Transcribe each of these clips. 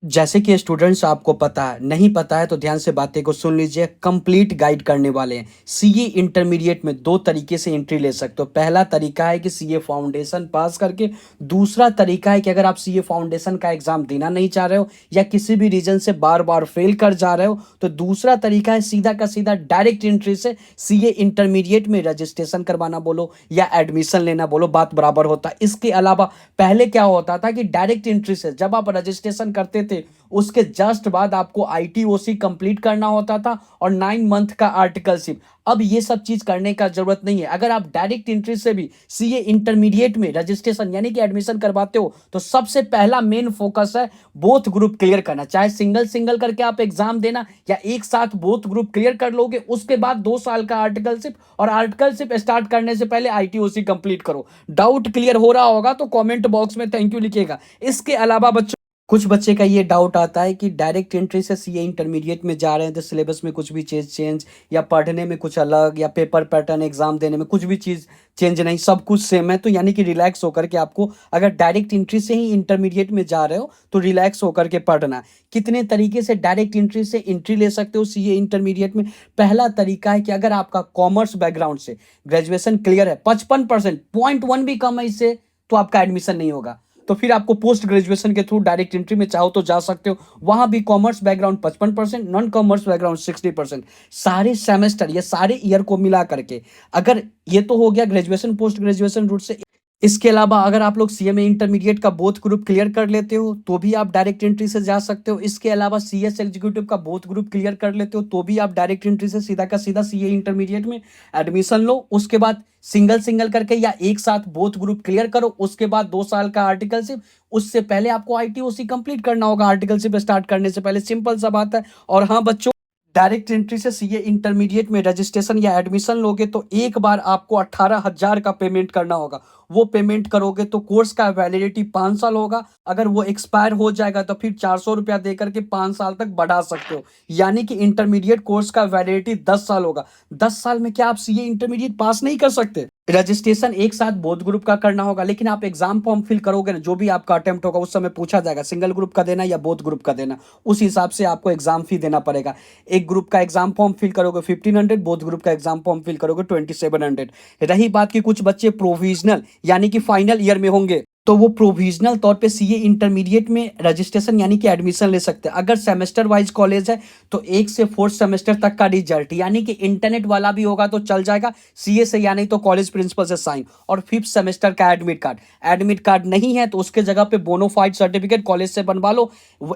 जैसे कि स्टूडेंट्स आपको पता है, नहीं पता है तो ध्यान से बातें को सुन लीजिए। कंप्लीट गाइड करने वाले हैं। सीए इंटरमीडिएट में दो तरीके से एंट्री ले सकते हो। पहला तरीका है कि सीए फाउंडेशन पास करके। दूसरा तरीका है कि अगर आप सीए फाउंडेशन का एग्जाम देना नहीं चाह रहे हो या किसी भी रीजन से बार बार फेल कर जा रहे हो, तो दूसरा तरीका है सीधा का सीधा डायरेक्ट एंट्री से सीए इंटरमीडिएट में रजिस्ट्रेशन करवाना बोलो या एडमिशन लेना बोलो, बात बराबर होता है। इसके अलावा पहले क्या होता था कि डायरेक्ट एंट्री से जब आप रजिस्ट्रेशन करते थे, उसके जस्ट बाद आपको आईटीओसी कंप्लीट करना होता था और 9 मंथ का आर्टिकलशिप। अब ये सब चीज करने का जरूरत नहीं है। अगर आप डायरेक्ट एंट्री से भी सीए इंटरमीडिएट में रजिस्ट्रेशन यानी कि एडमिशन करवाते हो, तो सबसे पहला मेन फोकस है बोथ ग्रुप क्लियर करना। चाहे सिंगल सिंगल करके आप एग्जाम देना या एक साथ बोथ ग्रुप क्लियर कर लोगे, उसके बाद 2 साल का आर्टिकलशिप, और आर्टिकलशिप स्टार्ट करने से पहले आईटीओसी कंप्लीट करो। डाउट क्लियर हो रहा होगा तो कमेंट बॉक्स में थैंक यू लिखिएगा। इसके अलावा बच्चों, कुछ बच्चे का ये डाउट आता है कि डायरेक्ट एंट्री से सीए इंटरमीडिएट में जा रहे हैं तो सिलेबस में कुछ भी चीज़ चेंज, या पढ़ने में कुछ अलग, या पेपर पैटर्न एग्जाम देने में कुछ भी चीज़ चेंज नहीं, सब कुछ सेम है। तो यानी कि रिलैक्स होकर के आपको, अगर डायरेक्ट एंट्री से ही इंटरमीडिएट में जा रहे हो तो रिलैक्स होकर के पढ़ना है। कितने तरीके से डायरेक्ट एंट्री से एंट्री ले सकते हो सीए इंटरमीडिएट में? पहला तरीका है कि अगर आपका कॉमर्स बैकग्राउंड से ग्रेजुएशन क्लियर है, 55%, 0.1 भी कम है इससे, तो आपका एडमिशन नहीं होगा। तो फिर आपको पोस्ट ग्रेजुएशन के थ्रू डायरेक्ट एंट्री में चाहो तो जा सकते हो। वहां भी commerce background 55%, non commerce background 60%। सारे सेमेस्टर या सारे ईयर को मिला करके, अगर ये तो हो गया ग्रेजुएशन पोस्ट ग्रेजुएशन रूट से। इसके अलावा अगर आप लोग सीएमए इंटरमीडिएट का बोथ ग्रुप क्लियर कर लेते हो तो भी आप डायरेक्ट एंट्री से जा सकते हो। इसके अलावा सीएस एग्जीक्यूटिव का बोथ ग्रुप क्लियर कर लेते हो तो भी आप डायरेक्ट एंट्री से सीधा का सीधा सीए इंटरमीडिएट में एडमिशन लो। उसके बाद सिंगल सिंगल करके या एक साथ बोथ ग्रुप क्लियर करो। उसके बाद 2 साल का आर्टिकलशिप, उससे पहले आपको आईटीओसी कंप्लीट करना होगा आर्टिकलशिप स्टार्ट करने से पहले। सिंपल सा बात है। और हाँ बच्चों, डायरेक्ट एंट्री से सीए इंटरमीडिएट में रजिस्ट्रेशन या एडमिशन लोगे तो एक बार आपको 18,000 का पेमेंट करना होगा। वो पेमेंट करोगे तो कोर्स का वैलिडिटी 5 साल होगा। अगर वो एक्सपायर हो जाएगा तो फिर 400 रुपया दे करके 5 साल तक बढ़ा सकते हो। यानी कि इंटरमीडिएट कोर्स का वैलिडिटी 10 साल होगा। 10 साल में क्या आप सीए इंटरमीडिएट पास नहीं कर सकते? रजिस्ट्रेशन एक साथ बोथ ग्रुप का करना होगा, लेकिन आप एग्जाम फॉर्म फिल करोगे ना, जो भी आपका अटेम्प्ट होगा उस समय पूछा जाएगा सिंगल ग्रुप का देना या बोथ ग्रुप का देना। उस हिसाब से आपको एग्जाम फी देना पड़ेगा। एक ग्रुप का एग्जाम फॉर्म फिल करोगे 1500, बोथ ग्रुप का एग्जाम फॉर्म फिल करोगे 2700। रही बात कि कुछ बच्चे प्रोविजनल यानी कि फाइनल ईयर में होंगे, तो वो प्रोविजनल तौर पे सीए इंटरमीडिएट में रजिस्ट्रेशन यानी कि एडमिशन ले सकते हैं। अगर सेमेस्टर वाइज कॉलेज है तो 1 से 4 सेमेस्टर तक का रिजल्ट यानी कि इंटरनेट वाला भी होगा तो चल जाएगा, सीए से या नहीं तो कॉलेज प्रिंसिपल से साइन, और 5th सेमेस्टर का एडमिट कार्ड। एडमिट कार्ड नहीं है तो उसके जगह पे बोनोफाइड सर्टिफिकेट कॉलेज से बनवा लो।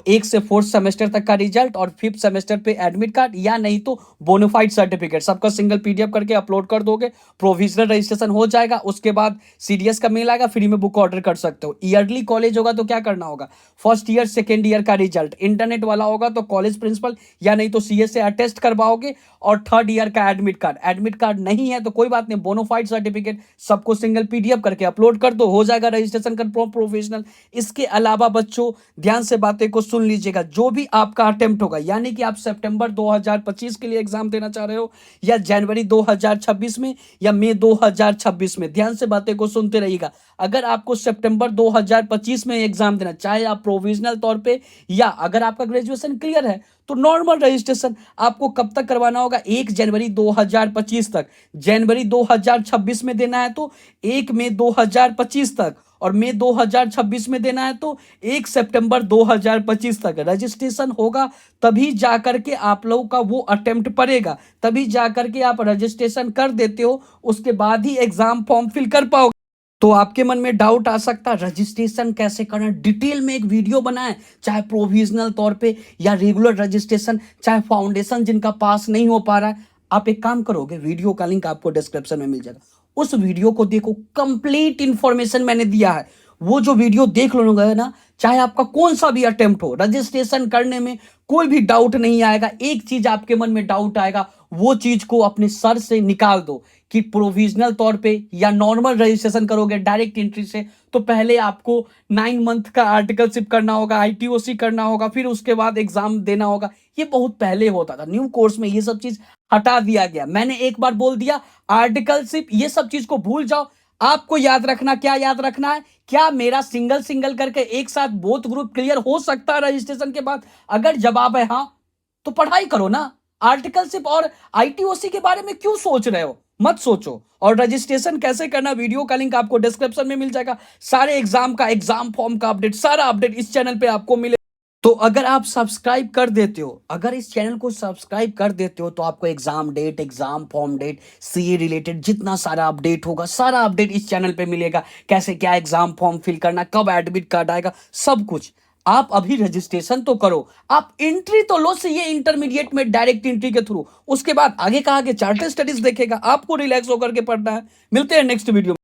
1 से 4 सेमेस्टर तक का रिजल्ट और 5th सेमेस्टर पे एडमिट कार्ड, या नहीं तो बोनोफाइड सर्टिफिकेट, सबका सिंगल पीडीएफ करके अपलोड कर दोगे, प्रोविजनल रजिस्ट्रेशन हो जाएगा। उसके बाद सीडीएस का मेल आएगा, फ्री में बुक ऑर्डर कर सकते हो। ईयरली कॉलेज होगा तो क्या करना होगा? फर्स्ट ईयर सेकेंड ईयर का रिजल्ट इंटरनेट वाला होगा तो कॉलेज प्रिंसिपल या नहीं तो सीए से अटेस्ट करवाओगे, और थर्ड ईयर का एडमिट कार्ड। एडमिट कार्ड नहीं है तो कोई बात नहीं, बोनोफाइड सर्टिफिकेट सबको सिंगल पीडीएफ करके अपलोड कर दो, हो जाएगा रजिस्ट्रेशन कंफर्म प्रोफेशनल। इसके अलावा बच्चों ध्यान से बातें को सुन लीजिएगा। जो भी आपका अटेम्प्ट होगा, यानी कि आप सितंबर 2025 के लिए एग्जाम देना चाह रहे हो या जनवरी 2026 में या मई 2026 में, ध्यान से बातें को सुनते रहिएगा। अगर आपको सितंबर 2025 में एग्जाम देना, चाहे आप प्रोविजनल तौर पे या अगर आपका ग्रेजुएशन क्लियर है, तो नॉर्मल रजिस्ट्रेशन आपको कब तक करवाना होगा? 1 जनवरी 2025 तक। जनवरी 2026 में देना है तो 1 मई 2025 तक, और मई 2026 में देना है तो 1 सितंबर 2025 तक रजिस्ट्रेशन होगा। तभी जाकर के आप लोगों का वो अटेम्प्ट पड़ेगा, तभी जाकर के आप रजिस्ट्रेशन कर देते हो, उसके बाद ही एग्जाम फॉर्म फिल कर पाओगे। तो आपके मन में डाउट आ सकता है रजिस्ट्रेशन कैसे करना, डिटेल में एक वीडियो बनाए, चाहे प्रोविजनल तौर पे या रेगुलर रजिस्ट्रेशन, चाहे फाउंडेशन जिनका पास नहीं हो पा रहा है। आप एक काम करोगे, वीडियो का लिंक आपको डिस्क्रिप्शन में मिल जाएगा, उस वीडियो को देखो, कंप्लीट इंफॉर्मेशन मैंने दिया है। वो जो वीडियो देख लोगे ना, चाहे आपका कौन सा भी अटेम्प्ट हो, रजिस्ट्रेशन करने में कोई भी डाउट नहीं आएगा। एक चीज आपके मन में डाउट आएगा, वो चीज को अपने सर से निकाल दो कि प्रोविजनल तौर पे या नॉर्मल रजिस्ट्रेशन करोगे डायरेक्ट एंट्री से, तो पहले आपको 9 मंथ का आर्टिकलशिप करना होगा, आईटीओसी करना होगा, फिर उसके बाद एग्जाम देना होगा। ये बहुत पहले होता था, न्यू कोर्स में ये सब चीज हटा दिया गया। मैंने एक बार बोल दिया, आर्टिकलशिप ये सब चीज को भूल जाओ। आपको याद रखना, क्या याद रखना है क्या मेरा सिंगल सिंगल करके एक साथ बोथ ग्रुप क्लियर हो सकता है रजिस्ट्रेशन के बाद? अगर जवाब है हाँ, तो पढ़ाई करो ना। आर्टिकलशिप और आईटीओसी के बारे में क्यों सोच रहे हो? मत सोचो। और रजिस्ट्रेशन कैसे करना, वीडियो का लिंक आपको डिस्क्रिप्शन में मिल जाएगा। सारे एग्जाम का, एग्जाम फॉर्म का अपडेट, सारा अपडेट इस चैनल पे आपको मिले। तो अगर आप सब्सक्राइब कर देते हो, अगर इस चैनल को सब्सक्राइब कर देते हो, तो आपको exam date, exam form date, CA related जितना सारा अपडेट होगा, सारा अपडेट इस चैनल पे मिलेगा। कैसे क्या एग्जाम फॉर्म फिल करना, कब एडमिट कार्ड आएगा, सब कुछ। आप अभी रजिस्ट्रेशन तो करो, आप एंट्री तो लो सीए इंटरमीडिएट में डायरेक्ट एंट्री के थ्रू। उसके बाद आगे का आगे चार्टर स्टडीज देखेगा, आपको रिलैक्स होकर के पढ़ना है। मिलते हैं नेक्स्ट वीडियो में।